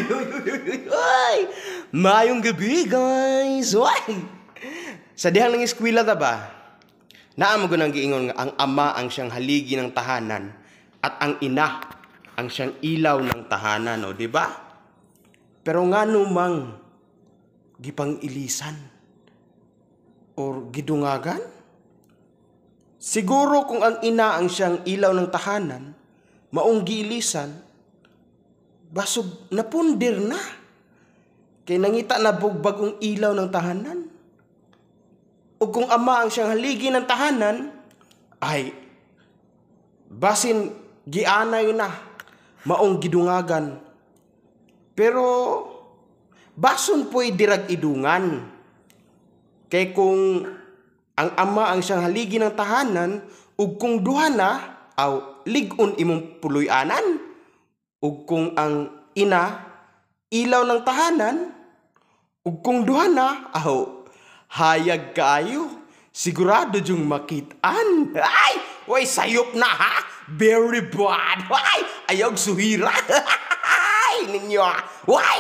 Uy! Mayong gabi, guys! Uy! Sa dihang ng eskwela ta ba? Naamo ko nang giingon nga ang ama ang siyang haligi ng tahanan at ang ina ang siyang ilaw ng tahanan, o di ba? Pero ngano mang gipang ilisan or gidungagan? Siguro kung ang ina ang siyang ilaw ng tahanan, maong giilisan, basog napundir na. Kay nangita na bugbagong ilaw ng tahanan. O kung ama ang siyang haligi ng tahanan, ay basin gianay na, maong gidungagan. Pero bason po'y dirag idungan. Kay kung ang ama ang siyang haligi ng tahanan, ug kung duha na, aw ligon imong puloy-anan. Ug kung ang ina, ilaw ng tahanan, ug kung duha na, aw hayag kayo, sigurado yung makitaan. Ay! Way, sayop na ha! Very bad! Ay! Ayog suhira! Ay! Ninyo! Way!